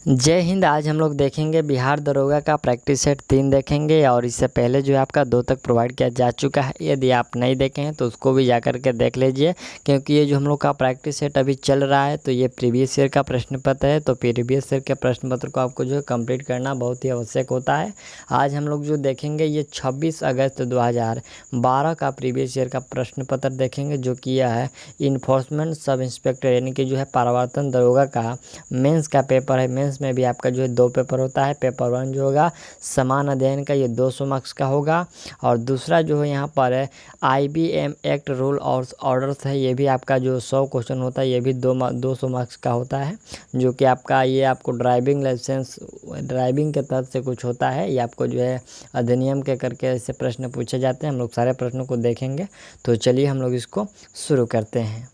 जय हिंद। आज हम लोग देखेंगे बिहार दरोगा का प्रैक्टिस सेट 3 देखेंगे और इससे पहले जो है आपका 2 तक प्रोवाइड किया जा चुका है। यदि आप नहीं देखे हैं तो उसको भी जा कर के देख लीजिए, क्योंकि ये जो हम लोग का प्रैक्टिस सेट अभी चल रहा है तो ये प्रीवियस ईयर का प्रश्न पत्र है। तो प्रीवियस ईयर के प्रश्न पत्र को आपको जो है कंप्लीट करना बहुत ही आवश्यक होता है। आज हम लोग जो देखेंगे ये 26 अगस्त 2012 का प्रीवियस ईयर का प्रश्न पत्र देखेंगे, जो कि यह है इन्फोर्समेंट सब इंस्पेक्टर यानी कि जो है परावर्तन दरोगा का मेंस का पेपर है। मेंस में भी आपका जो है 2 पेपर होता है। पेपर 1 जो होगा समान अध्ययन का, ये 200 मार्क्स का होगा, और दूसरा जो है यहाँ पर है IBM एक्ट रूल और ऑर्डर्स है। ये भी आपका जो 100 क्वेश्चन होता है, ये भी 200 मार्क्स का होता है, जो कि आपका ये आपको ड्राइविंग लाइसेंस ड्राइविंग के तहत से कुछ होता है। ये आपको जो है अधिनियम के करके ऐसे प्रश्न पूछे जाते हैं। हम लोग सारे प्रश्नों को देखेंगे, तो चलिए हम लोग इसको शुरू करते हैं।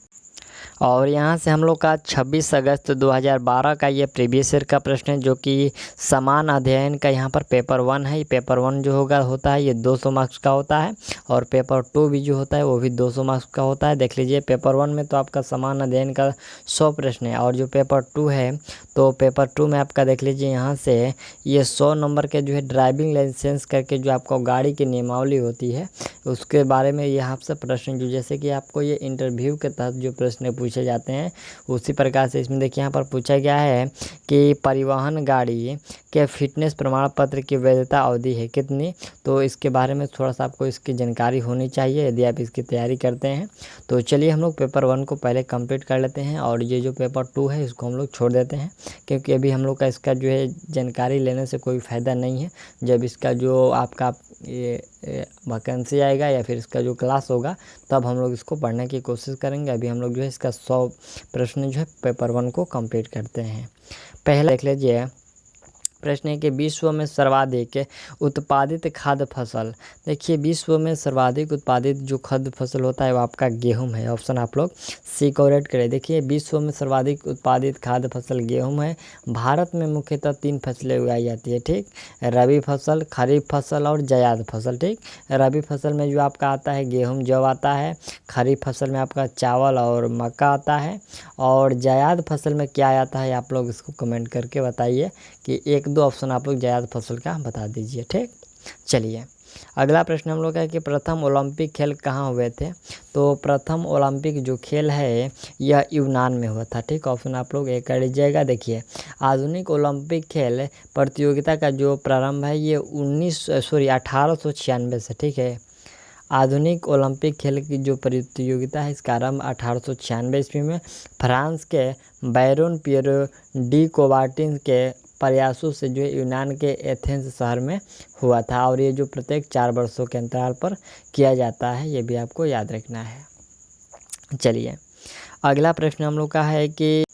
और यहाँ से हम लोग का 26 अगस्त 2012 का ये प्रीवियस ईयर का प्रश्न है, जो कि समान अध्ययन का यहाँ पर पेपर 1 है। पेपर 1 जो होता है ये 200 मार्क्स का होता है, और पेपर 2 भी जो होता है वो भी 200 मार्क्स का होता है। देख लीजिए, पेपर 1 में तो आपका समान अध्ययन का 100 प्रश्न है, और जो पेपर 2 है तो पेपर 2 में आपका देख लीजिए यहाँ से ये 100 नंबर के जो है ड्राइविंग लाइसेंस करके जो आपको गाड़ी की नियमावली होती है उसके बारे में ये आपसे प्रश्न, जो जैसे कि आपको ये इंटरव्यू के तहत जो प्रश्न पूछे जाते हैं उसी प्रकार से इसमें देखिए यहाँ पर पूछा गया है कि परिवहन गाड़ी के फिटनेस प्रमाण पत्र की वैधता अवधि है कितनी। तो इसके बारे में थोड़ा सा आपको इसकी जानकारी होनी चाहिए यदि आप इसकी तैयारी करते हैं। तो चलिए हम लोग पेपर 1 को पहले कंप्लीट कर लेते हैं, और ये जो पेपर 2 है इसको हम लोग छोड़ देते हैं, क्योंकि अभी हम लोग का इसका जो है जानकारी लेने से कोई फ़ायदा नहीं है। जब इसका जो आपका ये वैकेंसी आएगा या फिर इसका जो क्लास होगा तब हम लोग इसको पढ़ने की कोशिश करेंगे। अभी हम लोग जो है इसका 100 प्रश्न जो है पेपर 1 को कंप्लीट करते हैं। पहला देख लीजिए, प्रश्न है कि विश्व में सर्वाधिक उत्पादित खाद्य फसल। देखिए, विश्व में सर्वाधिक उत्पादित जो खाद्य फसल होता है वो आपका गेहूं है। ऑप्शन आप लोग सी को रेड करें। देखिए, विश्व में सर्वाधिक उत्पादित खाद्य फसल गेहूं है। भारत में मुख्यतः 3 फसलें उगाई जाती है, ठीक, रबी फसल, खरीफ फसल और जायद फसल। ठीक, रबी फसल में जो आपका आता है गेहूँ जौ आता है, खरीफ फसल में आपका चावल और मक्का आता है, और जायद फसल में क्या आता है आप लोग इसको कमेंट करके बताइए कि 1-2 ऑप्शन आप लोग जायद फसल का बता दीजिए। ठीक, चलिए अगला प्रश्न हम लोग का है कि प्रथम ओलंपिक खेल कहाँ हुए थे। तो प्रथम ओलंपिक जो खेल है यह यूनान में हुआ था। ठीक, ऑप्शन आप लोग एक कर लीजिएगा। देखिए, आधुनिक ओलंपिक खेल प्रतियोगिता का जो प्रारंभ है ये 1896 से। ठीक है, आधुनिक ओलंपिक खेल की जो प्रतियोगिता है इसका आरंभ 1896 ईस्वी में फ्रांस के बैरोन पियरो डी कोबार्टिन के प्रयासों से जो है यूनान के एथेंस शहर में हुआ था, और ये जो प्रत्येक 4 वर्षों के अंतराल पर किया जाता है, ये भी आपको याद रखना है। चलिए अगला प्रश्न हम लोग का है कि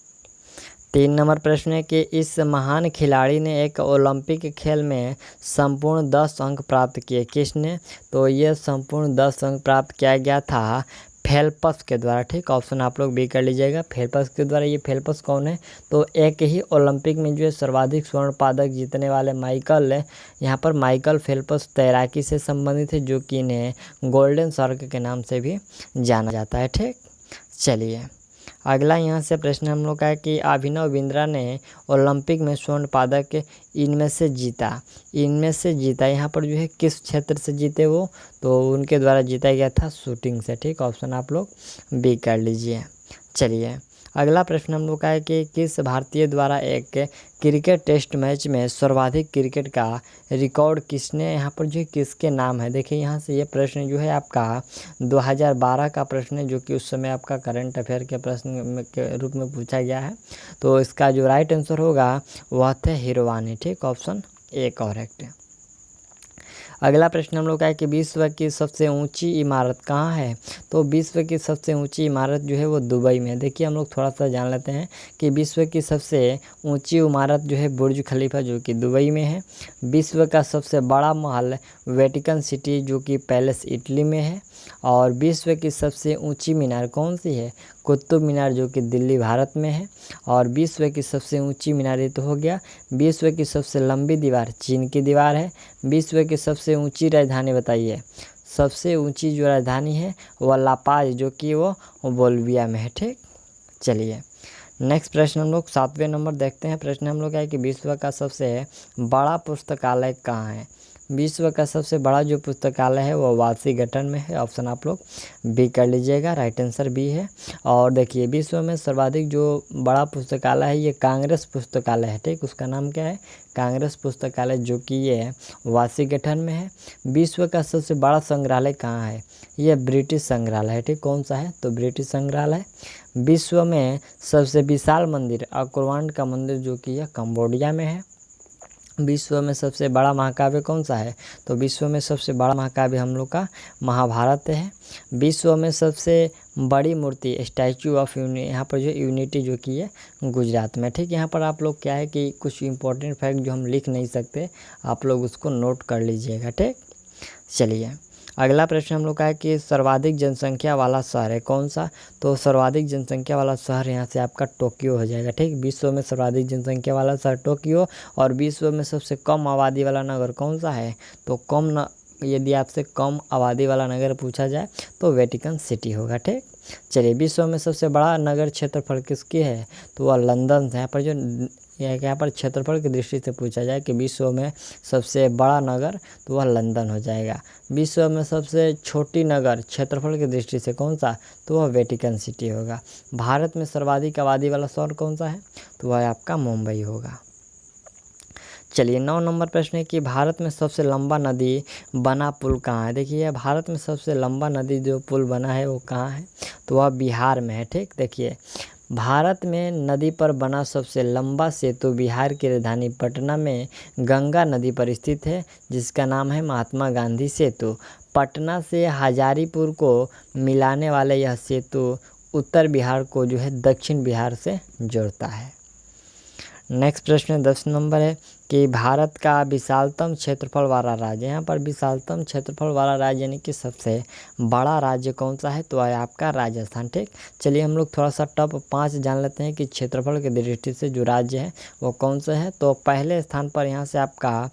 3 नंबर प्रश्न है कि इस महान खिलाड़ी ने एक ओलंपिक खेल में संपूर्ण 10 अंक प्राप्त किए। किसने? तो ये संपूर्ण 10 अंक प्राप्त किया गया था फेल्प्स के द्वारा। ठीक, ऑप्शन आप लोग बी कर लीजिएगा, फेल्प्स के द्वारा। ये फेल्प्स कौन है? तो एक ही ओलंपिक में जो है सर्वाधिक स्वर्ण पदक जीतने वाले यहाँ पर माइकल फेल्प्स तैराकी से संबंधित है, जो कि इन्हें गोल्डन सर्क के नाम से भी जाना जाता है। ठीक, चलिए अगला यहाँ से प्रश्न हम लोग का है कि अभिनव बिंद्रा ने ओलंपिक में स्वर्ण पदक इनमें से जीता यहाँ पर जो है किस क्षेत्र से जीते वो? तो उनके द्वारा जीता गया था शूटिंग से। ठीक, ऑप्शन आप लोग बी कर लीजिए। चलिए अगला प्रश्न हम लोग का है कि किस भारतीय द्वारा एक क्रिकेट टेस्ट मैच में सर्वाधिक क्रिकेट का रिकॉर्ड किसने, यहाँ पर जो किसके नाम है? देखिए, यहाँ से ये प्रश्न जो है आपका 2012 का प्रश्न है, जो कि उस समय आपका करंट अफेयर के प्रश्न के रूप में पूछा गया है। तो इसका जो राइट आंसर होगा वह थे हिरवानी। ठीक, ऑप्शन ए करेक्ट है। अगला प्रश्न हम लोग का है कि विश्व की सबसे ऊंची इमारत कहाँ है? तो विश्व की सबसे ऊंची इमारत जो है वो दुबई में है। देखिए, हम लोग थोड़ा सा जान लेते हैं कि विश्व की सबसे ऊंची इमारत जो है बुर्ज खलीफा, जो कि दुबई में है। विश्व का सबसे बड़ा महल वेटिकन सिटी, जो कि पैलेस इटली में है। और विश्व की सबसे ऊंची मीनार कौन सी है? कुतुब मीनार, जो कि दिल्ली भारत में है। और विश्व की सबसे ऊंची मीनार ये तो हो गया। विश्व की सबसे लंबी दीवार चीन की दीवार है। विश्व की सबसे ऊंची राजधानी बताइए। सबसे ऊंची जो राजधानी है वह लापाज, जो कि वो बोल्विया में है। ठीक, चलिए नेक्स्ट प्रश्न हम लोग 7वें नंबर देखते हैं। प्रश्न हम लोग क्या है कि विश्व का सबसे बड़ा पुस्तकालय कहाँ है। विश्व का सबसे बड़ा जो पुस्तकालय है वो वाशिंगटन में है। ऑप्शन आप लोग बी कर लीजिएगा, राइट आंसर बी है। और देखिए विश्व में सर्वाधिक जो बड़ा पुस्तकालय है ये कांग्रेस पुस्तकालय है, ठीक। उसका नाम क्या है, कांग्रेस पुस्तकालय, जो कि ये वाशिंगटन में है। विश्व का सबसे बड़ा संग्रहालय कहाँ है, ये ब्रिटिश संग्रहालय है, ठीक। कौन सा है, तो ब्रिटिश संग्रहालय। विश्व में सबसे विशाल मंदिर अकोरवांड का मंदिर, जो कि यह कंबोडिया में है। विश्व में सबसे बड़ा महाकाव्य कौन सा है, तो विश्व में सबसे बड़ा महाकाव्य हम लोग का महाभारत है। विश्व में सबसे बड़ी मूर्ति स्टैचू ऑफ यूनिटी, यहाँ पर जो यूनिटी जो कि है गुजरात में, ठीक। यहाँ पर आप लोग क्या है कि कुछ इंपॉर्टेंट फैक्ट जो हम लिख नहीं सकते, आप लोग उसको नोट कर लीजिएगा, ठीक। चलिए अगला प्रश्न हम लोग का है कि सर्वाधिक जनसंख्या वाला शहर है कौन सा, तो सर्वाधिक जनसंख्या वाला शहर यहाँ से आपका टोक्यो हो जाएगा, ठीक। विश्व में सर्वाधिक जनसंख्या वाला शहर टोक्यो। और विश्व में सबसे कम आबादी वाला नगर कौन सा है, तो यदि आपसे कम आबादी वाला नगर पूछा जाए तो वेटिकन सिटी होगा, ठीक। चलिए विश्व में सबसे बड़ा नगर क्षेत्रफल किसकी है, तो वह लंदन है। यहाँ पर जो यहाँ पर क्षेत्रफल की दृष्टि से पूछा जाए कि विश्व में सबसे बड़ा नगर, तो वह लंदन हो जाएगा। विश्व में सबसे छोटी नगर क्षेत्रफल की दृष्टि से कौन सा, तो वह वेटिकन सिटी होगा। भारत में सर्वाधिक आबादी वाला शहर कौन सा है, तो वह आपका मुंबई होगा। चलिए 9 नंबर प्रश्न है कि भारत में सबसे लंबा नदी बना पुल कहाँ है। देखिए भारत में सबसे लंबा नदी जो पुल बना है वो कहाँ है, तो वह बिहार में है, ठीक। देखिए भारत में नदी पर बना सबसे लंबा सेतु बिहार की राजधानी पटना में गंगा नदी पर स्थित है, जिसका नाम है महात्मा गांधी सेतु। पटना से हजारीपुर को मिलाने वाले यह सेतु उत्तर बिहार को जो है दक्षिण बिहार से जोड़ता है। नेक्स्ट प्रश्न 10 नंबर है कि भारत का विशालतम क्षेत्रफल वाला राज्य, यहाँ पर विशालतम क्षेत्रफल वाला राज्य यानी कि सबसे बड़ा राज्य कौन सा है, तो है आपका राजस्थान, ठीक। चलिए हम लोग थोड़ा सा टॉप 5 जान लेते हैं कि क्षेत्रफल की दृष्टि से जो राज्य है वो कौन सा है। तो पहले स्थान पर यहाँ से आपका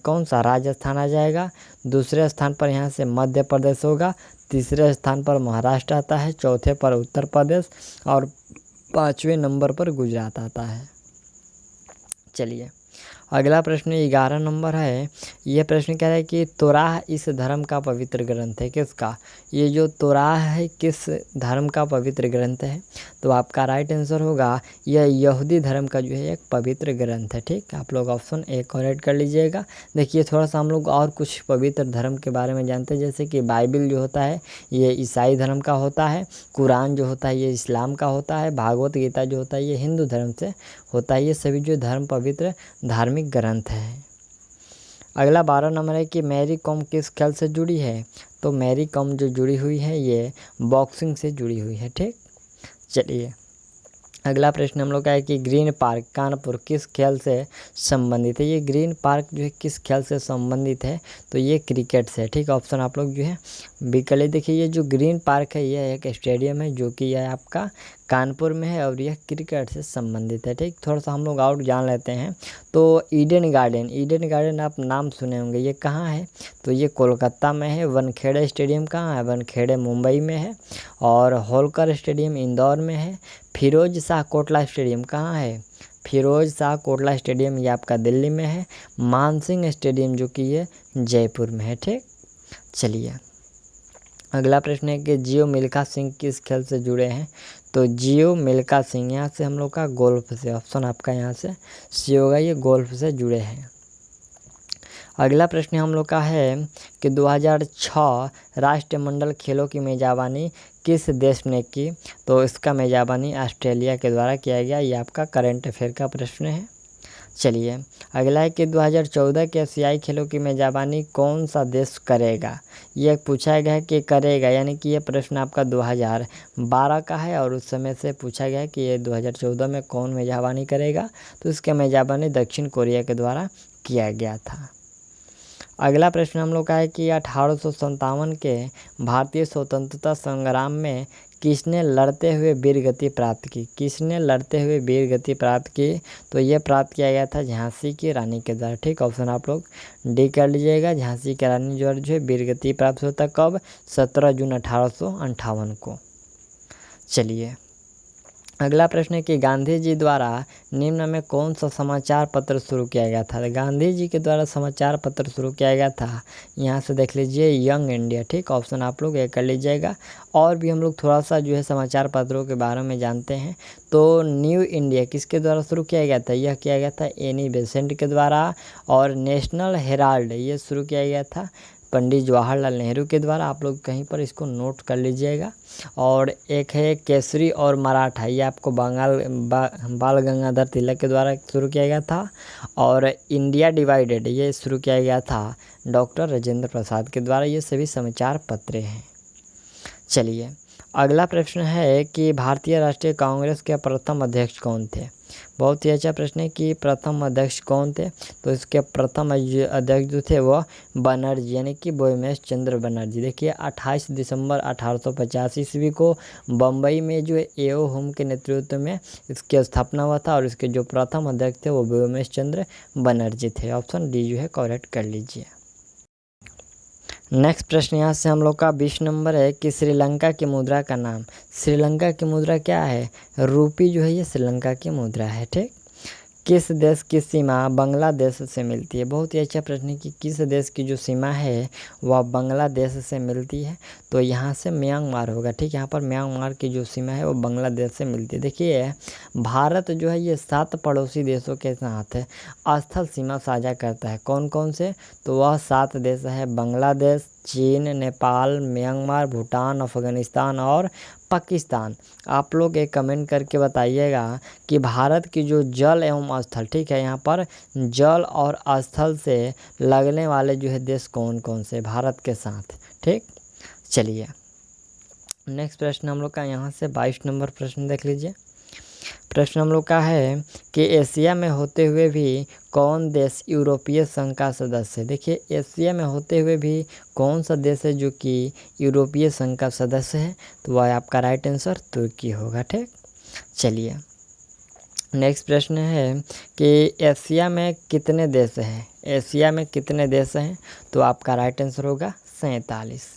कौन सा राजस्थान आ जाएगा। दूसरे स्थान पर यहाँ से मध्य प्रदेश होगा। तीसरे स्थान पर महाराष्ट्र आता है। चौथे पर उत्तर प्रदेश और 5वें नंबर पर गुजरात आता है। चलिए अगला प्रश्न 11 नंबर है। यह प्रश्न कह रहा है कि तोराह इस धर्म का पवित्र ग्रंथ है किसका, ये जो तोराह है किस धर्म का पवित्र ग्रंथ है, तो आपका राइट आंसर होगा यह यहूदी धर्म का जो है एक पवित्र ग्रंथ है, ठीक। आप लोग ऑप्शन ए करेक्ट कर लीजिएगा। देखिए थोड़ा सा हम लोग और कुछ पवित्र धर्म के बारे में जानते हैं, जैसे कि बाइबिल जो होता है ये ईसाई धर्म का होता है, कुरान जो होता है ये इस्लाम का होता है, भागवत गीता जो होता है ये हिंदू धर्म से होता है। ये सभी जो धर्म पवित्र धार्मिक ग्रंथ है। अगला 12 नंबर है कि मैरी कॉम किस खेल से जुड़ी है, तो मैरी कॉम जो जुड़ी हुई है ये बॉक्सिंग से जुड़ी हुई है, ठीक। चलिए अगला प्रश्न हम लोग का है कि ग्रीन पार्क कानपुर किस खेल से संबंधित है। ये ग्रीन पार्क जो है किस खेल से संबंधित है, तो ये क्रिकेट से, ठीक। ऑप्शन आप लोग जो है बी कर लीजिए। देखिए ये जो ग्रीन पार्क है ये एक स्टेडियम है जो कि यह आपका कानपुर में है और यह क्रिकेट से संबंधित है, ठीक। थोड़ा सा हम लोग और जान लेते हैं। तो ईडन गार्डन आप नाम सुने होंगे, ये कहाँ है, तो ये कोलकाता में है। वानखेड़े स्टेडियम कहाँ है, वानखेड़े मुंबई में है। और होलकर स्टेडियम इंदौर में है। फिरोज शाह कोटला स्टेडियम कहाँ है, फिरोज शाह कोटला स्टेडियम ये आपका दिल्ली में है। मानसिंह स्टेडियम जो कि ये जयपुर में है, ठीक। चलिए अगला प्रश्न है कि जियो मिल्खा सिंह किस खेल से जुड़े हैं, तो जियो मिल्खा सिंह यहाँ से हम लोग का गोल्फ से, ऑप्शन आपका यहाँ से सी होगा, ये गोल्फ से जुड़े हैं। अगला प्रश्न हम लोग का है कि 2006 राष्ट्रमंडल खेलों की मेज़बानी किस देश ने की, तो इसका मेज़बानी ऑस्ट्रेलिया के द्वारा किया गया। ये आपका करंट अफेयर का प्रश्न है। चलिए अगला है कि 2014 के एशियाई खेलों की मेज़बानी कौन सा देश करेगा। ये पूछा गया है कि करेगा, यानी कि ये प्रश्न आपका 2012 का है और उस समय से पूछा गया है कि ये 2014 में कौन मेज़बानी करेगा, तो इसका मेज़बानी दक्षिण कोरिया के द्वारा किया गया था। अगला प्रश्न हम लोग का है कि 1857 के भारतीय स्वतंत्रता संग्राम में किसने लड़ते हुए वीरगति प्राप्त की, किसने लड़ते हुए वीरगति प्राप्त की, तो ये प्राप्त किया गया था झांसी की रानी के द्वारा, ठीक। ऑप्शन आप लोग डी कर लीजिएगा। झांसी की रानी जो है वीरगति प्राप्त होता कब, 17 जून 1858 को। चलिए अगला प्रश्न है कि गांधी जी द्वारा निम्न में कौन सा समाचार पत्र शुरू किया गया था। गांधी जी के द्वारा समाचार पत्र शुरू किया गया था, यहाँ से देख लीजिए यंग इंडिया, ठीक, ऑप्शन आप लोग ये कर लीजिएगा। और भी हम लोग थोड़ा सा जो है समाचार पत्रों के बारे में जानते हैं। तो न्यू इंडिया किसके द्वारा शुरू किया गया था, यह किया गया था एनी बेसेंट के द्वारा। और नेशनल हेराल्ड ये शुरू किया गया था पंडित जवाहरलाल नेहरू के द्वारा, आप लोग कहीं पर इसको नोट कर लीजिएगा। और एक है केसरी और मराठा, ये आपको बाल गंगाधर तिलक के द्वारा शुरू किया गया था। और इंडिया डिवाइडेड ये शुरू किया गया था डॉक्टर राजेंद्र प्रसाद के द्वारा। ये सभी समाचार पत्र हैं। चलिए अगला प्रश्न है कि भारतीय राष्ट्रीय कांग्रेस के प्रथम अध्यक्ष कौन थे। बहुत ही अच्छा प्रश्न है कि प्रथम अध्यक्ष कौन थे। तो इसके प्रथम अध्यक्ष जो थे वह बनर्जी यानी कि भूपेश चंद्र बनर्जी। देखिए 28 दिसंबर 1850 ईस्वी को बम्बई में जो एओ होम के नेतृत्व में इसकी स्थापना हुआ था। और इसके जो प्रथम अध्यक्ष थे वो भूपेश चंद्र बनर्जी थे। ऑप्शन डी जो है करेक्ट कर लीजिए। नेक्स्ट प्रश्न यहाँ से हम लोग का 20 नंबर है कि श्रीलंका की मुद्रा का नाम। श्रीलंका की मुद्रा क्या है, रूपी जो है ये श्रीलंका की मुद्रा है, ठीक। किस देश की सीमा बांग्लादेश से मिलती है। बहुत ही अच्छा प्रश्न है कि किस देश की जो सीमा है वह बांग्लादेश से मिलती है। तो यहाँ से म्यांमार होगा, ठीक। यहाँ पर म्यांमार की जो सीमा है वो बांग्लादेश से मिलती है। देखिए भारत जो है ये 7 पड़ोसी देशों के साथ स्थल सीमा साझा करता है। कौन कौन से, तो वह 7 देश है बांग्लादेश, चीन, नेपाल, म्यांमार, भूटान, अफगानिस्तान और पाकिस्तान। आप लोग एक कमेंट करके बताइएगा कि भारत की जो जल एवं स्थल, ठीक है, यहाँ पर जल और स्थल से लगने वाले जो है देश कौन कौन से भारत के साथ, ठीक। चलिए नेक्स्ट प्रश्न हम लोग का यहाँ से 22 नंबर प्रश्न देख लीजिए। प्रश्न हम लोग का है कि एशिया में होते हुए भी कौन देश यूरोपीय संघ का सदस्य है। देखिए एशिया में होते हुए भी कौन सा देश है जो कि यूरोपीय संघ का सदस्य है, तो वह आपका राइट आंसर तुर्की होगा, ठीक। चलिए नेक्स्ट प्रश्न है कि एशिया में कितने देश हैं। एशिया में कितने देश हैं, तो आपका राइट आंसर होगा 47।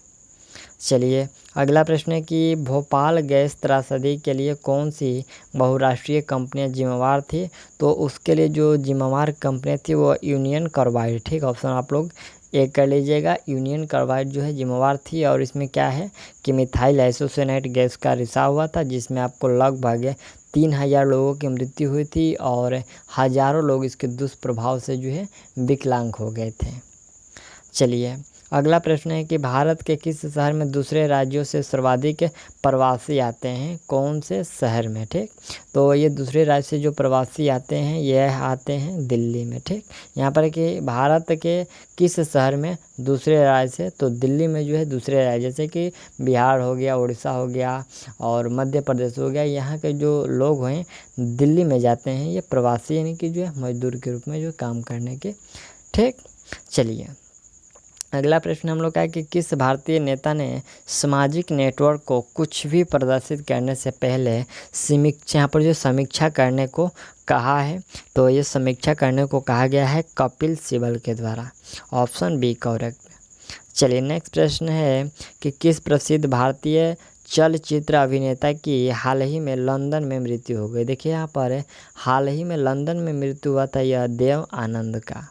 चलिए अगला प्रश्न है कि भोपाल गैस त्रासदी के लिए कौन सी बहुराष्ट्रीय कंपनियां जिम्मेवार थी। तो उसके लिए जो जिम्मेवार कंपनियां थी वो यूनियन कार्बाइड, ठीक। ऑप्शन आप लोग एक कर लीजिएगा, यूनियन कार्बाइड जो है जिम्मेवार थी। और इसमें क्या है कि मिथाइल आइसोसिएनेट गैस का रिसाव हुआ था, जिसमें आपको लगभग 3000 लोगों की मृत्यु हुई थी और हज़ारों लोग इसके दुष्प्रभाव से जो है विकलांग हो गए थे। चलिए अगला प्रश्न है कि भारत के किस शहर में दूसरे राज्यों से सर्वाधिक प्रवासी आते हैं, कौन से शहर में, ठीक। तो ये दूसरे राज्य से जो प्रवासी आते हैं ये आते हैं दिल्ली में, ठीक। यहाँ पर कि भारत के किस शहर में दूसरे राज्य से, तो दिल्ली में जो है दूसरे राज्य जैसे कि बिहार हो गया, उड़ीसा हो गया और मध्य प्रदेश हो गया, यहाँ के जो लोग हैं दिल्ली में जाते हैं ये प्रवासी यानी कि जो है मजदूर के रूप में जो काम करने के, ठीक। चलिए अगला प्रश्न हम लोग का है कि किस भारतीय नेता ने सामाजिक नेटवर्क को कुछ भी प्रदर्शित करने से पहले यहाँ पर जो समीक्षा करने को कहा है। तो ये समीक्षा करने को कहा गया है कपिल सिब्बल के द्वारा। Option B correct. चलिए नेक्स्ट प्रश्न है कि किस प्रसिद्ध भारतीय चलचित्र अभिनेता की हाल ही में लंदन में मृत्यु हो गई। देखिए यहाँ पर हाल ही में लंदन में मृत्यु हुआ था यह देव आनंद का।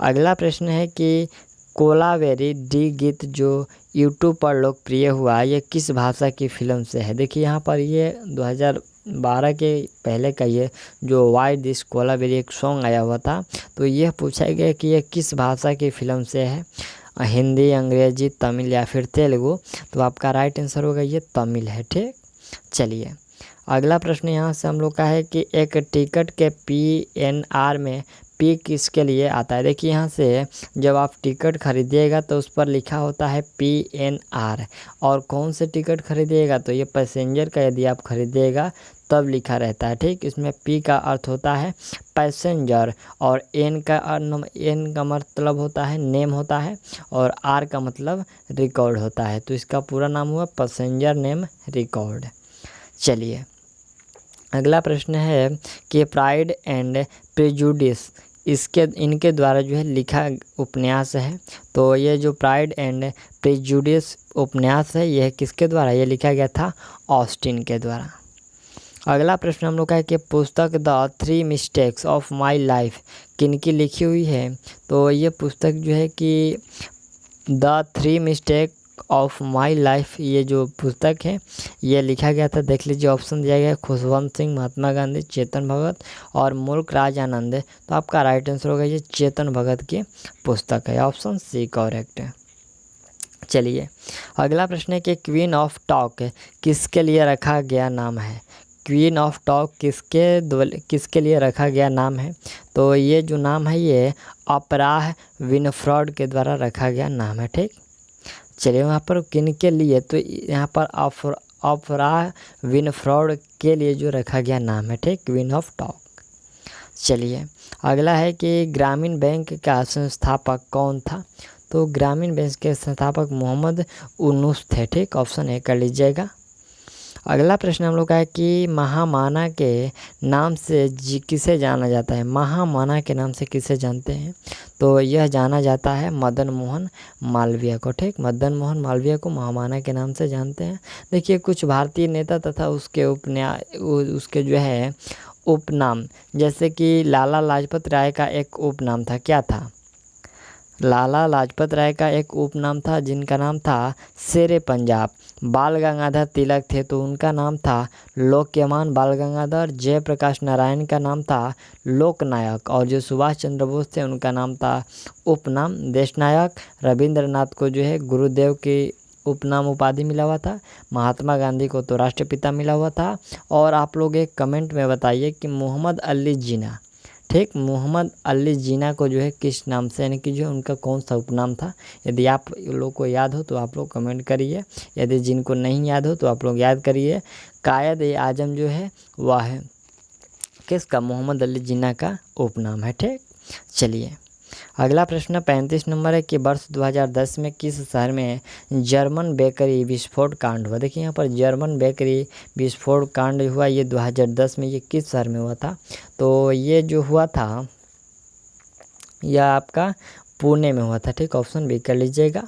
अगला प्रश्न है कि कोलावेरी डी गीत जो यूट्यूब पर लोकप्रिय हुआ ये किस भाषा की फिल्म से है। देखिए यहाँ पर ये 2012 के पहले का ये जो वाई दिस कोलावेरी एक सॉन्ग आया हुआ था। तो यह पूछा गया कि यह किस भाषा की फिल्म से है, हिंदी, अंग्रेजी, तमिल या फिर तेलुगु। तो आपका राइट आंसर होगा ये तमिल है, ठीक। चलिए अगला प्रश्न यहाँ से हम लोग का है कि एक टिकट के PNR में P किसके लिए आता है। देखिए यहाँ से जब आप टिकट खरीदिएगा तो उस पर लिखा होता है PNR। और कौन से टिकट खरीदिएगा, तो ये पैसेंजर का यदि आप खरीदिएगा तब लिखा रहता है, ठीक। इसमें P का अर्थ होता है पैसेंजर और N का मतलब होता है नेम होता है और R का मतलब रिकॉर्ड होता है। तो इसका पूरा नाम हुआ पैसेंजर नेम रिकॉर्ड। चलिए अगला प्रश्न है कि प्राइड एंड प्रेजुडिस इनके द्वारा जो है लिखा उपन्यास है। तो ये जो प्राइड एंड प्रेजुडिस उपन्यास है यह किसके द्वारा ये लिखा गया था, ऑस्टिन के द्वारा। अगला प्रश्न हम लोग का है कि पुस्तक the 3 mistakes of my life किन की लिखी हुई है। तो ये पुस्तक जो है कि the 3 mistake of my life, ये जो पुस्तक है ये लिखा गया था, देख लीजिए। ऑप्शन दिया गया है खुशवंत सिंह, महात्मा गांधी, चेतन भगत और मुल्क राज आनंद। तो आपका राइट आंसर होगा ये चेतन भगत की पुस्तक है, ऑप्शन सी करेक्ट है। चलिए अगला प्रश्न है कि क्वीन ऑफ टॉक किसके लिए रखा गया नाम है। क्वीन ऑफ टॉक किसके लिए रखा गया नाम है। तो ये जो नाम है ये ऑपरा विनफ्रेड के द्वारा रखा गया नाम है, ठीक। चलिए वहाँ पर किन के लिए, तो यहाँ पर ऑपरा विनफ्रेड के लिए जो रखा गया नाम है, ठीक, क्वीन ऑफ टॉक। चलिए अगला है कि ग्रामीण बैंक का संस्थापक कौन था। तो ग्रामीण बैंक के संस्थापक मोहम्मद यूनुस थे, ठीक, ऑप्शन ए कर लीजिएगा। अगला प्रश्न हम लोग का है कि महामाना के नाम से किसे जाना जाता है। महामाना के नाम से किसे जानते हैं। तो यह जाना जाता है मदन मोहन मालवीय को, ठीक, मदन मोहन मालवीय को महामाना के नाम से जानते हैं। देखिए कुछ भारतीय नेता तथा उसके जो है उपनाम, जैसे कि लाला लाजपत राय का एक उपनाम था, क्या था। लाला लाजपत राय का एक उपनाम था जिनका नाम था शेरे पंजाब। बाल गंगाधर तिलक थे तो उनका नाम था लोकमान बाल गंगाधर। जयप्रकाश नारायण का नाम था लोकनायक और जो सुभाष चंद्र बोस थे उनका नाम था उपनाम देशनायक। रविंद्रनाथ को जो है गुरुदेव की उपनाम उपाधि मिला हुआ था। महात्मा गांधी को तो राष्ट्रपिता मिला हुआ था। और आप लोग एक कमेंट में बताइए कि मोहम्मद अली जिन्ना, ठीक, मोहम्मद अली जिन्ना को जो है किस नाम से, यानी कि जो उनका कौन सा उपनाम था। यदि आप लोग को याद हो तो आप लोग कमेंट करिए, यदि जिनको नहीं याद हो तो आप लोग याद करिए। कायद ए आजम जो है वह है किसका, मोहम्मद अली जिन्ना का उपनाम है, ठीक। चलिए अगला प्रश्न 35 नंबर है कि वर्ष 2010 में किस शहर में जर्मन बेकरी विस्फोट कांड हुआ। देखिए यहाँ पर जर्मन बेकरी विस्फोट कांड हुआ, ये 2010 में, ये किस शहर में हुआ था। तो ये जो हुआ था यह आपका पुणे में हुआ था, ठीक, ऑप्शन बी कर लीजिएगा।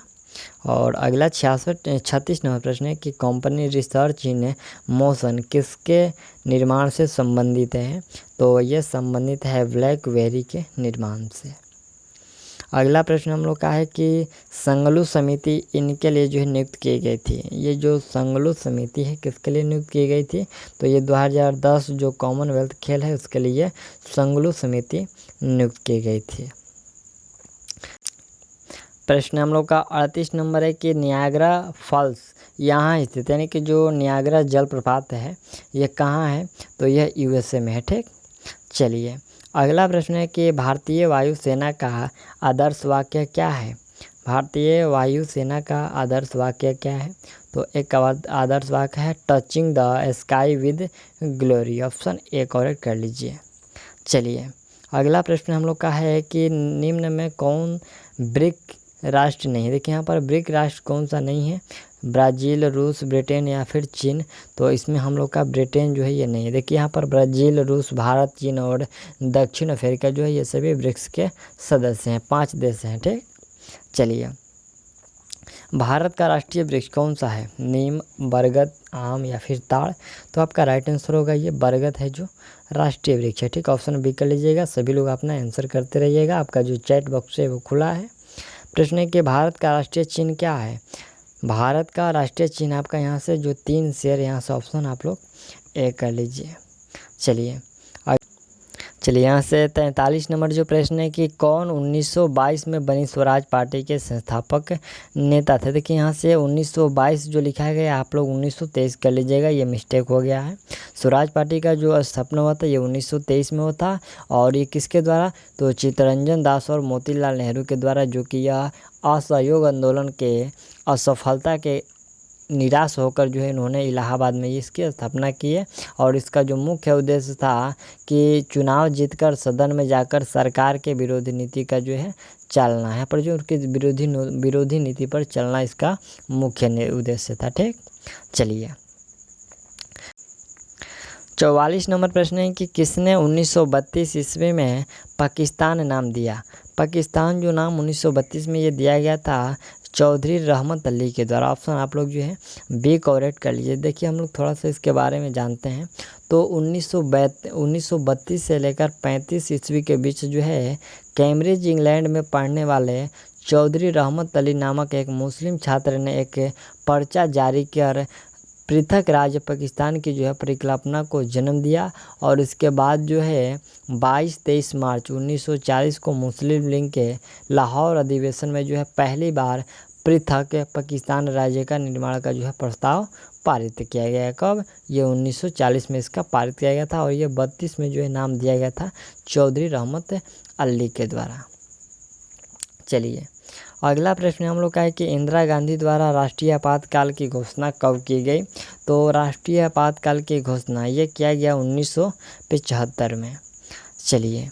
और अगला 36 नंबर प्रश्न है कि कंपनी रिसर्च इन मोशन किसके निर्माण से संबंधित है। तो ये संबंधित है ब्लैकबेरी के निर्माण से। अगला प्रश्न हम लोग का है कि संगलू समिति इनके लिए जो है नियुक्त की गई थी। ये जो संगलू समिति है किसके लिए नियुक्त की गई थी। तो ये 2010 जो कॉमनवेल्थ खेल है उसके लिए संगलू समिति नियुक्त की गई थी। प्रश्न हम लोग का 38 नंबर है कि नियाग्रा फॉल्स यहाँ स्थित, यानी कि जो नियाग्रा जलप्रपात है ये कहाँ है। तो यह यूएसए में है, ठीक। चलिए अगला प्रश्न है कि भारतीय वायुसेना का आदर्श वाक्य क्या है। भारतीय वायुसेना का आदर्श वाक्य क्या है। तो एक आदर्श वाक्य है touching the sky with glory, option A correct कर लीजिए। चलिए अगला प्रश्न हम लोग का है कि निम्न में कौन ब्रिक राष्ट्र नहीं है। देखिए यहाँ पर ब्रिक राष्ट्र कौन सा नहीं है, ब्राज़ील, रूस, ब्रिटेन या फिर चीन। तो इसमें हम लोग का ब्रिटेन जो है ये नहीं है। देखिए यहाँ पर ब्राज़ील, रूस, भारत, चीन और दक्षिण अफ्रीका जो है ये सभी ब्रिक्स के सदस्य हैं, 5 देश हैं, ठीक। चलिए भारत का राष्ट्रीय वृक्ष कौन सा है, नीम, बरगद, आम या फिर ताड़। तो आपका राइट आंसर होगा ये बरगद है जो राष्ट्रीय वृक्ष है, ठीक, ऑप्शन बी कर लीजिएगा। सभी लोग अपना आंसर करते रहिएगा, आपका जो चैट बॉक्स है वो खुला है। प्रश्न है कि भारत का राष्ट्रीय चिन्ह क्या है। भारत का राष्ट्रीय चिन्ह आपका यहाँ से जो 3 शेर, यहाँ से ऑप्शन आप लोग ए कर लीजिए। चलिए यहाँ से 43 नंबर जो प्रश्न है कि कौन 1922 में बनी स्वराज पार्टी के संस्थापक नेता थे। देखिए यहाँ से 1922 जो लिखा गया आप लोग 1923 कर लीजिएगा, ये मिस्टेक हो गया है। स्वराज पार्टी का जो स्थापना हुआ था ये 1923 में हुआ था। और ये किसके द्वारा, तो चित्तरंजन दास और मोतीलाल नेहरू के द्वारा, जो कि यह असहयोग आंदोलन के असफलता के निराश होकर जो है इन्होंने इलाहाबाद में इसकी स्थापना की है। और इसका जो मुख्य उद्देश्य था कि चुनाव जीतकर सदन में जाकर सरकार के विरोधी नीति का जो है चलना है, पर जो उनकी विरोधी नीति पर चलना इसका मुख्य उद्देश्य था, ठीक। चलिए 44 नंबर प्रश्न है कि किसने 1932 ईस्वी में पाकिस्तान नाम दिया। पाकिस्तान जो नाम 1932 में ये दिया गया था चौधरी रहमत अली के द्वारा। ऑप्शन आप लोग जो है बी करेक्ट कर लीजिए। देखिए हम लोग थोड़ा सा इसके बारे में जानते हैं। तो 1932 से लेकर 35 ईस्वी के बीच जो है कैम्ब्रिज इंग्लैंड में पढ़ने वाले चौधरी रहमत अली नामक एक मुस्लिम छात्र ने एक पर्चा जारी कर पृथक राज्य पाकिस्तान की जो है परिकल्पना को जन्म दिया। और इसके बाद जो है 22-23 मार्च 1940 को मुस्लिम लीग के लाहौर अधिवेशन में जो है पहली बार पृथक पाकिस्तान राज्य का निर्माण का जो है प्रस्ताव पारित किया गया। कब? ये 1940 में इसका पारित किया गया था और ये 32 में जो है नाम दिया गया था चौधरी रहमत अली के द्वारा। चलिए अगला प्रश्न हम लोग का है कि इंदिरा गांधी द्वारा राष्ट्रीय आपातकाल की घोषणा कब की गई? तो राष्ट्रीय आपातकाल की घोषणा ये किया गया 1975 में। चलिए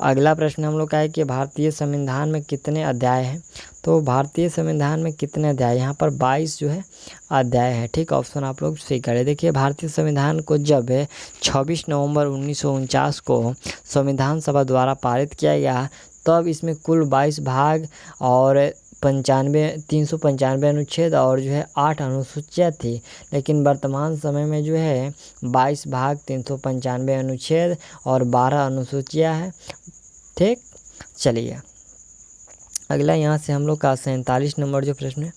अगला प्रश्न हम लोग का है कि भारतीय संविधान में कितने अध्याय हैं? तो भारतीय संविधान में कितने अध्याय? यहाँ पर 22 जो है अध्याय है। ठीक, ऑप्शन आप लोग सही करें। देखिए भारतीय संविधान को जब 26 नवंबर 1949 को संविधान सभा द्वारा पारित किया गया तब इसमें कुल 22 भाग और 395 अनुच्छेद और जो है 8 अनुसूचियाँ थी। लेकिन वर्तमान समय में जो है 22 भाग 395 अनुच्छेद और 12 अनुसूचियाँ हैं। ठीक, चलिए अगला यहाँ से हम लोग का 47 नंबर जो प्रश्न है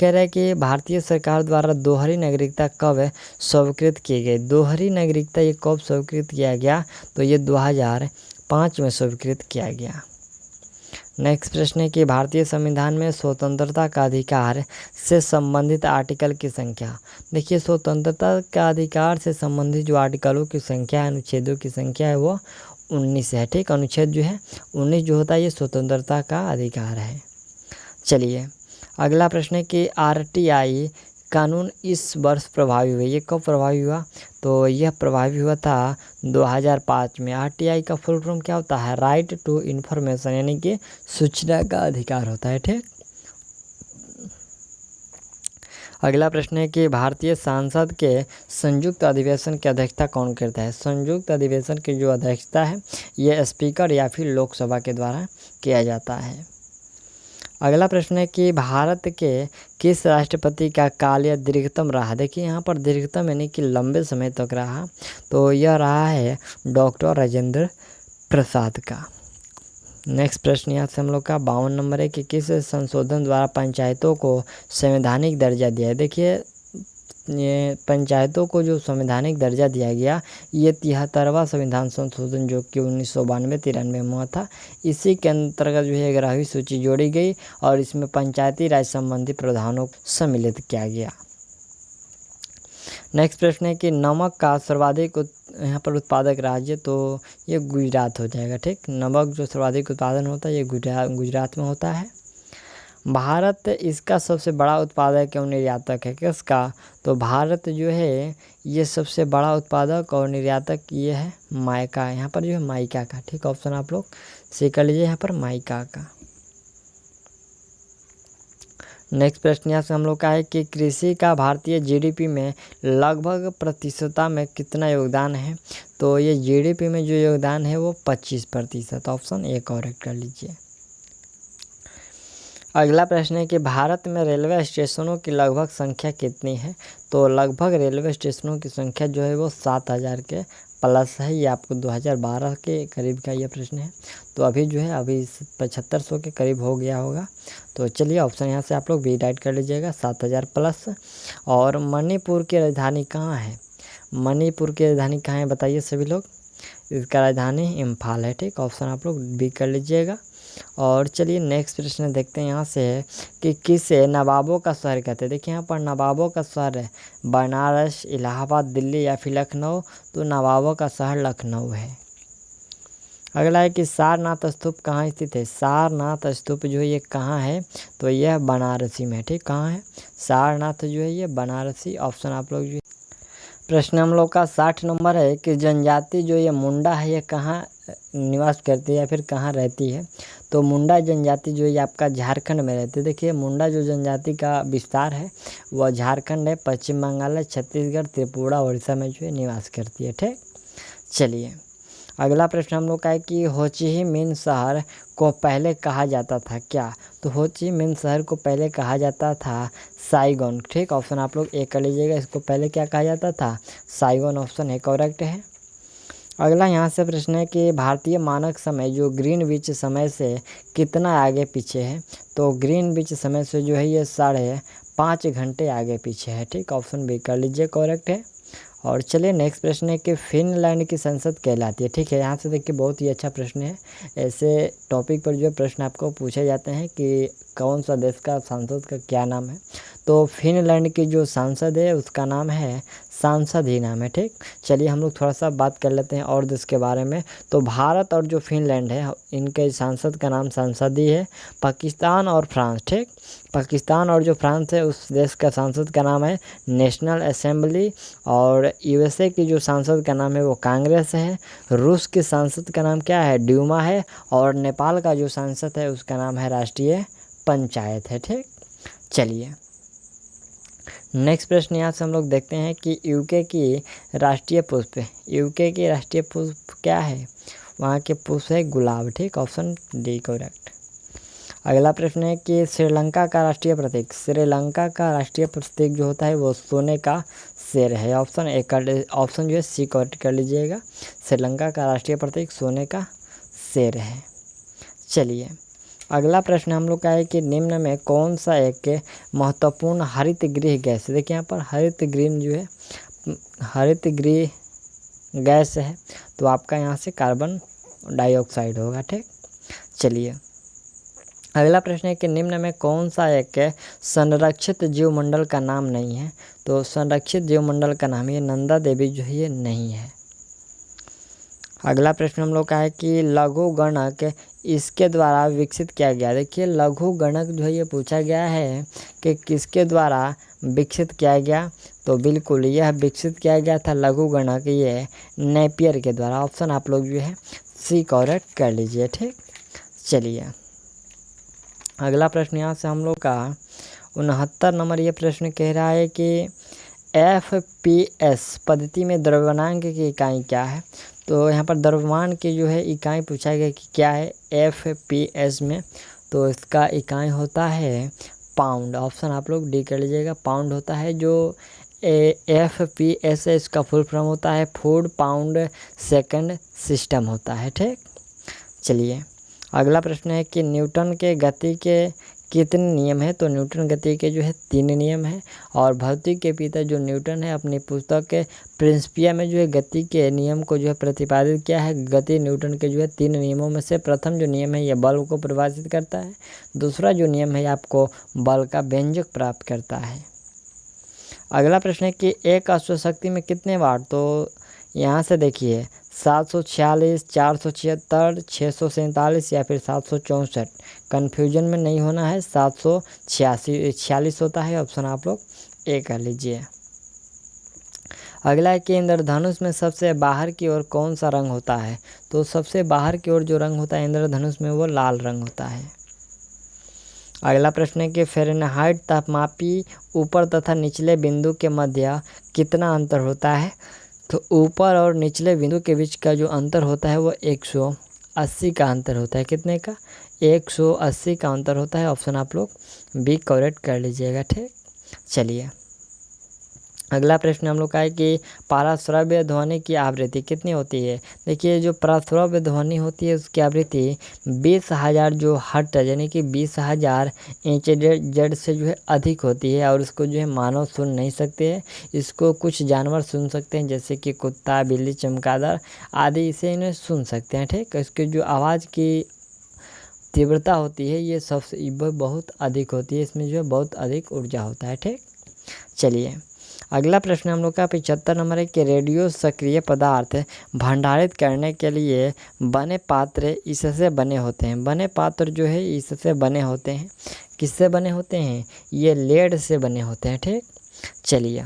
कह रहा है कि भारतीय सरकार द्वारा दोहरी नागरिकता कब स्वीकृत की गई? दोहरी नागरिकता ये कब स्वीकृत किया गया? तो ये 2005 में स्वीकृत किया गया। नेक्स्ट प्रश्न है कि भारतीय संविधान में स्वतंत्रता का अधिकार से संबंधित आर्टिकल की संख्या। देखिए स्वतंत्रता का अधिकार से संबंधित जो आर्टिकलों की संख्या है, अनुच्छेदों की संख्या है वो 19 है। ठीक, अनुच्छेद जो है 19 जो होता है ये स्वतंत्रता का अधिकार है। चलिए अगला प्रश्न है कि RTI कानून इस वर्ष प्रभावी हुए। ये कब प्रभावी हुआ? तो यह प्रभावी हुआ था 2005 में। RTI का फुल फॉर्म क्या होता है? राइट टू इन्फॉर्मेशन, यानी कि सूचना का अधिकार होता है। ठीक, अगला प्रश्न है कि भारतीय संसद के संयुक्त अधिवेशन की अध्यक्षता कौन करता है? संयुक्त अधिवेशन की जो अध्यक्षता है ये स्पीकर या फिर लोकसभा के द्वारा किया जाता है। अगला प्रश्न है कि भारत के किस राष्ट्रपति का काल यह दीर्घतम रहा? देखिए यहाँ पर दीर्घतम यानी कि लंबे समय तक रहा, तो यह रहा है डॉक्टर राजेंद्र प्रसाद का। नेक्स्ट प्रश्न यहाँ से हम लोग का 52 नंबर है कि किस संशोधन द्वारा पंचायतों को संवैधानिक दर्जा दिया है? देखिए ये पंचायतों को जो संवैधानिक दर्जा दिया गया ये 73वां संविधान संशोधन जो कि 1992-93 में हुआ था। इसी के अंतर्गत जो है 11वीं सूची जोड़ी गई और इसमें पंचायती राज संबंधी प्रावधानों को सम्मिलित किया गया। नेक्स्ट प्रश्न है कि नमक का सर्वाधिक यहाँ पर उत्पादक राज्य, तो ये गुजरात हो जाएगा। ठीक, नमक जो सर्वाधिक उत्पादन होता है ये गुजरात में होता है। भारत इसका सबसे बड़ा उत्पादक और निर्यातक है। किसका? तो भारत जो है ये सबसे बड़ा उत्पादक और निर्यातक ये है माइका, यहाँ पर जो है माइका का। ठीक, ऑप्शन आप लोग सही कर लीजिए यहाँ पर माइका का। नेक्स्ट प्रश्न यहाँ से हम लोग का है कि कृषि का भारतीय GDP में लगभग प्रतिशतता में कितना योगदान है? तो ये GDP में जो योगदान है वो 25%। ऑप्शन ए करेक्ट कर लीजिए। अगला प्रश्न है कि भारत में रेलवे स्टेशनों की लगभग संख्या कितनी है? तो लगभग रेलवे स्टेशनों की संख्या जो है वो 7000 के प्लस है। ये आपको 2012 के करीब का ये प्रश्न है, तो अभी जो है अभी 7500 के करीब हो गया होगा। तो चलिए ऑप्शन यहाँ से आप लोग बी राइट कर लीजिएगा, 7000 प्लस। और मणिपुर की राजधानी कहाँ है? मणिपुर की राजधानी कहाँ है बताइए सभी लोग? इसका राजधानी इम्फाल है। ठीक, ऑप्शन आप लोग बी कर लीजिएगा। और चलिए नेक्स्ट प्रश्न देखते हैं यहाँ से है कि किसे नवाबों का शहर कहते हैं? देखिए यहाँ पर नवाबों का शहर है बनारस, इलाहाबाद, दिल्ली या फिर लखनऊ। तो नवाबों का शहर लखनऊ है। अगला है कि सारनाथ स्तूप कहाँ स्थित है? सारनाथ स्तूप जो है ये कहाँ है? तो यह बनारसी में। ठीक, कहाँ है? सारनाथ जो है ये बनारसी। ऑप्शन आप लोग जो प्रश्न हम लोग का 60 नंबर है कि जनजाति जो ये मुंडा है ये कहाँ निवास करती है या फिर कहाँ रहती है? तो मुंडा जनजाति जो है आपका झारखंड में रहती है। देखिए मुंडा जो जनजाति का विस्तार है वह झारखंड है, पश्चिम बंगाल है, छत्तीसगढ़, त्रिपुरा, उड़ीसा में जो है निवास करती है। ठीक, चलिए अगला प्रश्न हम लोग का है कि हो ची मिन्ह शहर को पहले कहा जाता था क्या? तो हो ची मिन्ह शहर को पहले कहा जाता था साइगोन। ठीक, ऑप्शन आप लोग ए कर लीजिएगा। इसको पहले क्या कहा जाता था? साइगोन। ऑप्शन ए करेक्ट है। अगला यहाँ से प्रश्न है कि भारतीय मानक समय जो ग्रीनविच समय से कितना आगे पीछे है? तो ग्रीनविच समय से जो है ये 5.5 घंटे आगे पीछे है। ठीक, ऑप्शन बी कर लीजिए, करेक्ट है। और चलिए नेक्स्ट प्रश्न है कि फिनलैंड की संसद कहलाती है। ठीक है, यहाँ से देखिए बहुत ही अच्छा प्रश्न है। ऐसे टॉपिक पर जो है प्रश्न आपको पूछे जाते हैं कि कौन सा देश का सांसद का क्या नाम है। तो फिनलैंड की जो सांसद है उसका नाम है, सांसद ही नाम है। ठीक, चलिए हम लोग थोड़ा सा बात कर लेते हैं और देश के बारे में। तो भारत और जो फिनलैंड है इनके सांसद का नाम सांसद ही है। पाकिस्तान और फ्रांस, ठीक, पाकिस्तान और जो फ्रांस है उस देश का सांसद का नाम है नेशनल असेंबली। और यूएसए की जो सांसद का नाम है वो कांग्रेस है। रूस की सांसद का नाम क्या है? ड्यूमा है। और नेपाल का जो सांसद है उसका नाम है राष्ट्रीय पंचायत है। ठीक, चलिए नेक्स्ट प्रश्न यहाँ से हम लोग देखते हैं कि यूके की राष्ट्रीय पुष्प, यूके की राष्ट्रीय पुष्प क्या है? वहाँ के पुष्प है गुलाब। ठीक, ऑप्शन डी करेक्ट। अगला प्रश्न है कि श्रीलंका का राष्ट्रीय प्रतीक, श्रीलंका का राष्ट्रीय प्रतीक जो होता है वो सोने का शेर है। ऑप्शन ए कर, ऑप्शन जो है सी करेक्ट कर लीजिएगा। श्रीलंका का राष्ट्रीय प्रतीक सोने का शेर है। चलिए अगला प्रश्न हम लोग का है कि निम्न में कौन सा एक महत्वपूर्ण हरित गृह गैस, देखिए यहाँ पर हरित गृह जो है, हरित गृह गैस है तो आपका यहाँ से कार्बन डाइऑक्साइड होगा। ठीक, चलिए अगला प्रश्न है कि निम्न में कौन सा एक संरक्षित जीवमंडल का नाम नहीं है? तो संरक्षित जीवमंडल का नाम ये नंदा देवी जो है ये नहीं है। अगला प्रश्न हम लोग का है कि लघु गणक इसके द्वारा विकसित किया गया। देखिए लघु गणक जो है ये पूछा गया है कि किसके द्वारा विकसित किया गया? तो बिल्कुल यह विकसित किया गया था लघु गणक ये नेपियर के द्वारा। ऑप्शन आप लोग जो है सी करेक्ट कर लीजिए। ठीक, चलिए अगला प्रश्न यहाँ से हम लोग का 69 नंबर ये प्रश्न कह रहा है कि FPS पद्धति में द्रव्यमानांक की इकाई क्या है? तो यहाँ पर द्रव्यमान की जो है इकाई पूछा गया कि क्या है FPS में? तो इसका इकाई होता है पाउंड। ऑप्शन आप लोग डी कर लीजिएगा, पाउंड होता है। जो FPS है इसका फुल फॉर्म होता है फूड पाउंड सेकंड सिस्टम होता है। ठीक, चलिए अगला प्रश्न है कि न्यूटन के गति के कितने नियम है? तो न्यूटन गति के जो है 3 नियम है। और भौतिक के पिता जो न्यूटन है अपनी पुस्तक के प्रिंसिपिया में जो है गति के नियम को जो है प्रतिपादित किया है। गति न्यूटन के जो है 3 नियमों में से प्रथम जो नियम है ये बल को परिभाषित करता है। दूसरा जो नियम है आपको बल का व्यंजक प्राप्त करता है। अगला प्रश्न है कि एक अश्वशक्ति में कितने वाट? तो यहाँ से देखिए 746, 476, 647 या फिर 764। कन्फ्यूजन में नहीं होना है, 746 होता है। ऑप्शन आप लोग ए कर लीजिए। अगला है कि इंद्रधनुष में सबसे बाहर की ओर कौन सा रंग होता है? तो सबसे बाहर की ओर जो रंग होता है इंद्रधनुष में वो लाल रंग होता है। अगला प्रश्न है कि फ़ारेनहाइट तापमापी ऊपर तथा निचले बिंदु के मध्य कितना अंतर होता है? तो ऊपर और निचले बिंदु के बीच का जो अंतर होता है वो 180 का अंतर होता है। कितने का? 180 का अंतर होता है। ऑप्शन आप लोग बी करेक्ट कर लीजिएगा। ठीक, चलिए अगला प्रश्न हम लोग का है कि पराश्रव्य ध्वनि की आवृत्ति कितनी होती है? देखिए जो पराश्रव्य ध्वनि होती है उसकी आवृत्ति 20,000 जो हर्ट्ज यानी कि 20,000 इंच जेड से जो है अधिक होती है। और इसको जो है मानव सुन नहीं सकते हैं, इसको कुछ जानवर सुन सकते हैं जैसे कि कुत्ता, बिल्ली, चमगादड़ आदि इसे इन्हें सुन सकते हैं। ठीक, इसकी जो आवाज़ की तीव्रता होती है ये सबसे बहुत अधिक होती है, इसमें जो है बहुत अधिक ऊर्जा होता है। ठीक, चलिए अगला प्रश्न हम लोग का 75 नंबर है कि रेडियो सक्रिय पदार्थ भंडारित करने के लिए बने पात्र इससे बने होते हैं। बने पात्र जो है इससे बने होते हैं। किससे बने होते हैं? ये लेड से बने होते हैं। ठीक, चलिए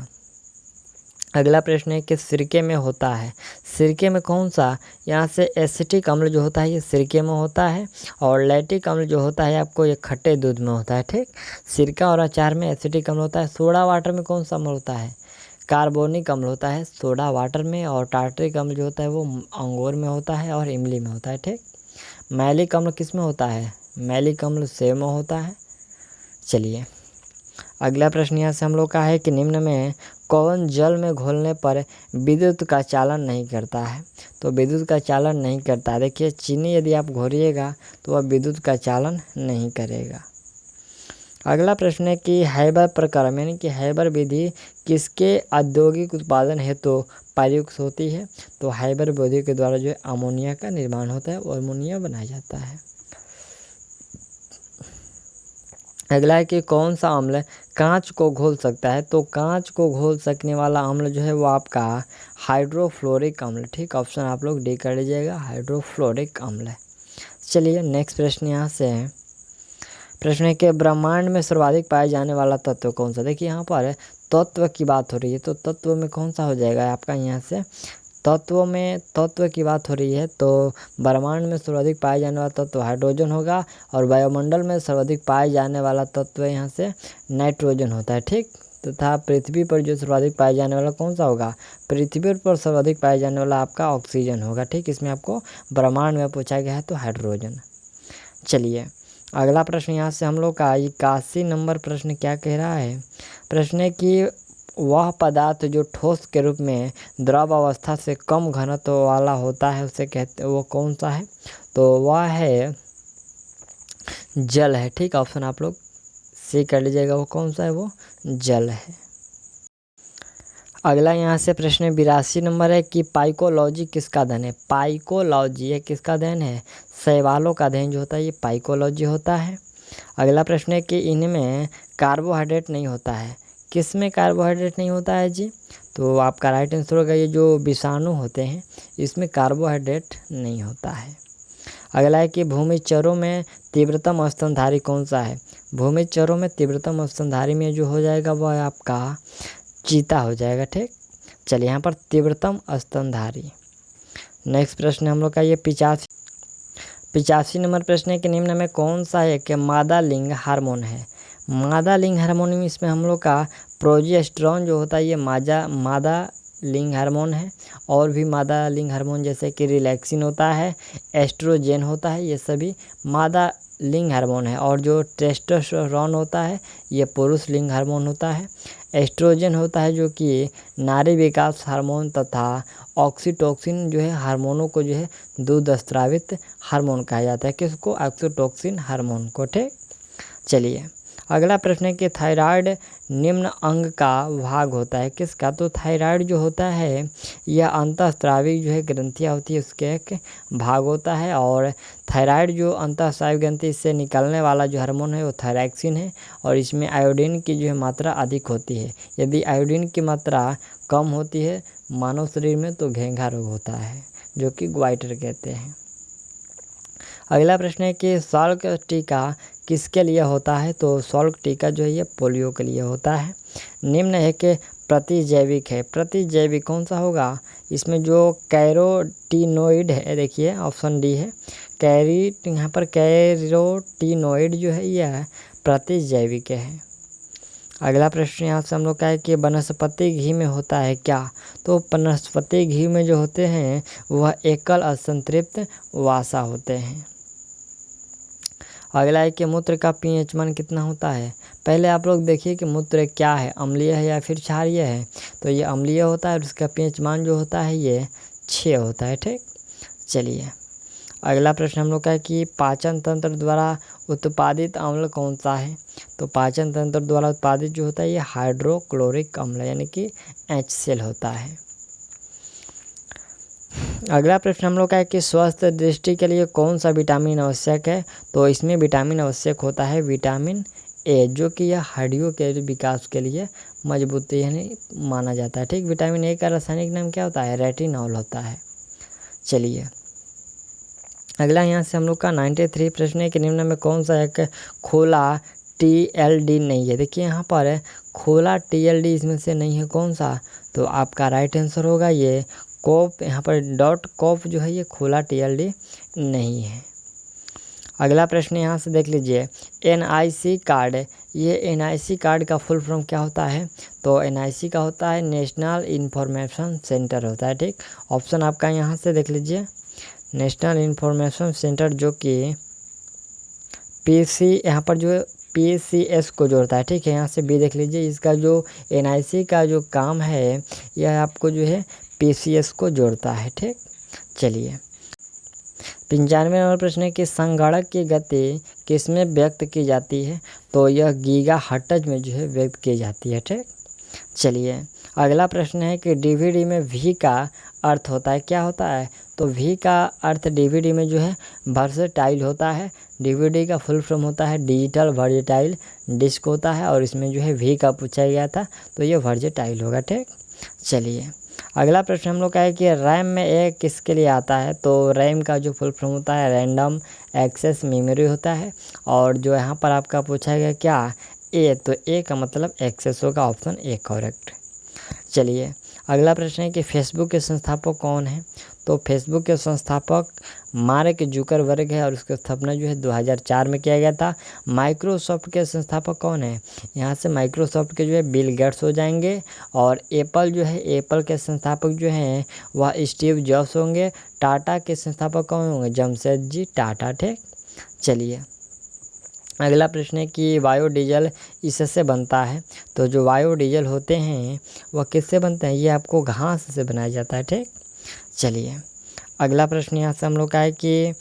अगला प्रश्न है कि सिरके में होता है, सिरके में कौन सा? यहाँ से एसिटिक अम्ल जो होता है ये सिरके में होता है। और लैक्टिक अम्ल जो होता है आपको ये खट्टे दूध में होता है। ठीक, सिरका और अचार में एसिटिक अम्ल होता है। सोडा वाटर में कौन सा अम्ल होता है? कार्बोनिक अम्ल होता है सोडा वाटर में, और टार्टरिक अम्ल जो होता है वो अंगूर में होता है और इमली में होता है। ठीक, मैलिक अम्ल किस में होता है? मैलिक अम्ल सेब में होता है। चलिए अगला प्रश्न यहाँ से हम लोग का है कि निम्न में कौन जल में घोलने पर विद्युत का चालन नहीं करता है? तो विद्युत का चालन नहीं करता है, देखिए चीनी यदि आप घोरिएगा तो वह विद्युत का चालन नहीं करेगा। अगला प्रश्न है कि हैबर प्रक्रम यानी कि हैबर विधि किसके औद्योगिक उत्पादन हेतु तो प्रयुक्त होती है? तो हैबर विधि के द्वारा जो है अमोनिया का निर्माण होता है और अमोनिया बनाया जाता है। अगला है कि कौन सा अम्ल कांच को घोल सकता है? तो कांच को घोल सकने वाला अम्ल जो है वो आपका हाइड्रोफ्लोरिक अम्ल। ठीक, ऑप्शन आप लोग डी कर लीजिएगा, हाइड्रोफ्लोरिक अम्ल है। चलिए नेक्स्ट प्रश्न यहाँ से है। प्रश्न है कि ब्रह्मांड में सर्वाधिक पाया जाने वाला तत्व कौन सा? देखिए यहाँ पर तत्व की बात हो रही है, तो तत्व में कौन सा हो जाएगा आपका? यहाँ से तत्व की बात हो रही है तो ब्रह्मांड में सर्वाधिक पाया जाने वाला तत्व हाइड्रोजन होगा, और वायुमंडल में सर्वाधिक पाए जाने वाला तत्व यहाँ से नाइट्रोजन होता है। ठीक, तथा पृथ्वी पर जो सर्वाधिक पाया जाने वाला कौन सा होगा? पृथ्वी पर सर्वाधिक पाया जाने वाला आपका ऑक्सीजन होगा। ठीक, इसमें आपको ब्रह्मांड में पूछा गया है तो हाइड्रोजन। चलिए अगला प्रश्न यहाँ से हम लोग का 81 नंबर प्रश्न क्या कह रहा है? प्रश्न है कि वह पदार्थ जो ठोस के रूप में द्रव अवस्था से कम घनत्व वाला होता है उसे कहते वो कौन सा है? तो वह है जल है। ठीक, ऑप्शन आप लोग सी कर लीजिएगा, वो कौन सा है? वो जल है। अगला यहाँ से प्रश्न 82 नंबर है कि पाइकोलॉजी किसका अध्ययन है? पाइकोलॉजी है किसका अध्ययन है? शैवालों का अध्ययन जो होता है ये पाइकोलॉजी होता है। अगला प्रश्न है कि इनमें कार्बोहाइड्रेट नहीं होता है। किस में कार्बोहाइड्रेट नहीं होता है जी? तो आपका राइट आंसर होगा ये जो विषाणु होते हैं इसमें कार्बोहाइड्रेट नहीं होता है। अगला है कि भूमिचरों में तीव्रतम स्तनधारी कौन सा है? भूमिचरों में तीव्रतम स्तनधारी में जो हो जाएगा वह आपका चीता हो जाएगा। ठीक, चलिए यहाँ पर तीव्रतम स्तनधारी। नेक्स्ट प्रश्न हम लोग का ये 85 नंबर प्रश्न है कि निम्न में कौन सा है कि मादा लिंग हार्मोन है? मादा लिंग हार्मोन में इसमें हम लोग का प्रोजेस्टेरोन जो होता है ये मादा लिंग हार्मोन है, और भी मादा लिंग हार्मोन जैसे कि रिलैक्सिन होता है, एस्ट्रोजेन होता है, ये सभी मादा लिंग हार्मोन है। और जो टेस्टोस्टेरोन होता है ये पुरुष लिंग हार्मोन होता है। एस्ट्रोजन होता है जो कि नारी विकास हार्मोन, तथा ऑक्सीटोसिन जो है हार्मोनों को जो है दूध स्रावित हार्मोन कहा जाता है। किसको? ऑक्सीटोसिन हार्मोन को। ठीक, चलिए अगला प्रश्न है कि थायराइड निम्न अंग का भाग होता है किसका? तो थायराइड जो होता है यह अंतःस्रावी जो है ग्रंथियाँ होती है उसके एक भाग होता है, और थायराइड जो अंतःस्रावी ग्रंथि से निकलने वाला जो हार्मोन है वो थायरॉक्सिन है, और इसमें आयोडीन की जो है मात्रा अधिक होती है। यदि आयोडीन की मात्रा कम होती है मानव शरीर में तो घेंघा रोग होता है जो कि ग्वाइटर कहते हैं। अगला प्रश्न है कि सल्क टीका किसके लिए होता है? तो सल्क टीका जो है ये पोलियो के लिए होता है। निम्न है कि प्रतिजैविक है। प्रतिजैविक कौन सा होगा? इसमें जो कैरोटीनोइड है, देखिए ऑप्शन डी है यहाँ पर कैरोटीनोइड जो है यह प्रतिजैविक है। अगला प्रश्न यहाँ से हम लोग का है कि वनस्पति घी में होता है क्या? तो वनस्पति घी में जो होते हैं वह एकल असंतृप्त वासा होते हैं। अगला है कि मूत्र का पीएच मान कितना होता है? पहले आप लोग देखिए कि मूत्र क्या है, अम्लीय है या फिर क्षारीय है? तो ये अम्लीय होता है और उसका पीएच मान जो होता है ये 6 होता है। ठीक, चलिए अगला प्रश्न हम लोग का है कि पाचन तंत्र द्वारा उत्पादित अम्ल कौन सा है? तो पाचन तंत्र द्वारा उत्पादित जो होता है ये हाइड्रोक्लोरिक अम्ल यानी कि HCl होता है। अगला प्रश्न हम लोग का है कि स्वस्थ दृष्टि के लिए कौन सा विटामिन आवश्यक है? तो इसमें विटामिन आवश्यक होता है विटामिन ए, जो कि यह हड्डियों के विकास के लिए मजबूती यानी माना जाता है। ठीक, विटामिन ए का रासायनिक नाम क्या होता है? रेटिनॉल होता है। चलिए अगला यहाँ से हम लोग का 93 प्रश्न है कि निम्न में कौन सा एक खोला TLD नहीं है? देखिए यहाँ पर खोला TLD इसमें से नहीं है, कौन सा? तो आपका राइट आंसर होगा ये कोप, यहाँ पर डॉट कोप जो है ये खोला TLD नहीं है। अगला प्रश्न यहाँ से देख लीजिए, NIC कार्ड ये एनआईसी कार्ड का फुल फॉर्म क्या होता है? तो एनआईसी का होता है नेशनल इन्फॉर्मेशन सेंटर होता है, ठीक। ऑप्शन आपका यहाँ से देख लीजिए, नेशनल इन्फॉर्मेशन सेंटर जो कि पीसी यहाँ पर जो है पीसीएस को जोड़ता है, ठीक है। यहाँ से बी देख लीजिए, इसका जो एनआईसी का जो काम है यह आपको जो है पीसीएस को जोड़ता है, ठीक। चलिए 95 नंबर प्रश्न है कि संगणक की गति किसमें व्यक्त की जाती है? तो यह गीगाहर्ट्ज में जो है व्यक्त की जाती है, ठीक। चलिए अगला प्रश्न है कि डीवीडी में वी का अर्थ होता है, क्या होता है? तो वी का अर्थ डीवीडी में जो है वर्सेटाइल होता है। डीवीडी का फुल फॉर्म होता है डिजिटल वर्सेटाइल डिस्क होता है, और इसमें जो है वी का पूछा गया था, तो ये वर्सेटाइल होगा, ठीक। चलिए अगला प्रश्न हम लोग का है कि रैम में ए किसके लिए आता है? तो रैम का जो फुल फॉर्म होता है रैंडम एक्सेस मेमोरी होता है, और जो यहाँ पर आपका पूछा गया क्या ए, तो ए का मतलब एक्सेस होगा, ऑप्शन ए करेक्ट। चलिए अगला प्रश्न है कि फेसबुक के संस्थापक कौन है? तो फेसबुक के संस्थापक मार्क जुकरबर्ग है, और उसकी स्थापना जो है 2004 में किया गया था। माइक्रोसॉफ्ट के संस्थापक कौन है? यहाँ से माइक्रोसॉफ्ट के जो है बिल गेट्स हो जाएंगे, और एप्पल जो है एप्पल के संस्थापक जो हैं वह स्टीव जॉब्स होंगे। टाटा के संस्थापक कौन होंगे? जमशेदजी टाटा, ठीक। चलिए अगला प्रश्न है कि बायोडीजल इससे बनता है। तो जो बायोडीजल होते हैं वह किससे बनते हैं? ये आपको घास से बनाया जाता है, ठीक। चलिए अगला प्रश्न यहाँ से हम लोग का है कि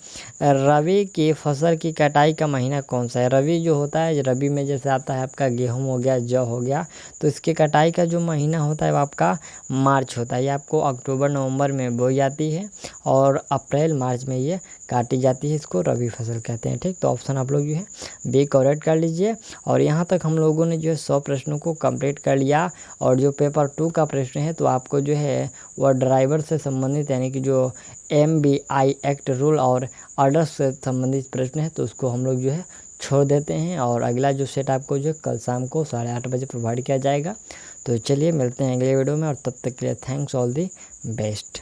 रबी की फसल की कटाई का महीना कौन सा है? रबी जो होता है, रबी में जैसे आता है आपका गेहूं हो गया, जौ हो गया, तो इसकी कटाई का जो महीना होता है वो आपका मार्च होता है। ये आपको अक्टूबर नवंबर में बोई जाती है, और अप्रैल मार्च में ये काटी जाती है। इसको रबी फसल कहते हैं, ठीक। तो ऑप्शन आप लोग जो है बी करेक्ट कर लीजिए। और यहाँ तक हम लोगों ने जो है 100 प्रश्नों को कंप्लीट कर लिया। और जो पेपर 2 का प्रश्न है तो आपको जो है वह ड्राइवर से संबंधित, यानी कि जो MBI एक्ट रूल और ऑर्डर्स से संबंधित प्रश्न है, तो उसको हम लोग जो है छोड़ देते हैं। और अगला जो सेट आपको जो है कल शाम को 8:30 बजे प्रोवाइड किया जाएगा। तो चलिए मिलते हैं अगले वीडियो में, और तब तक के लिए थैंक्स ऑल दी बेस्ट।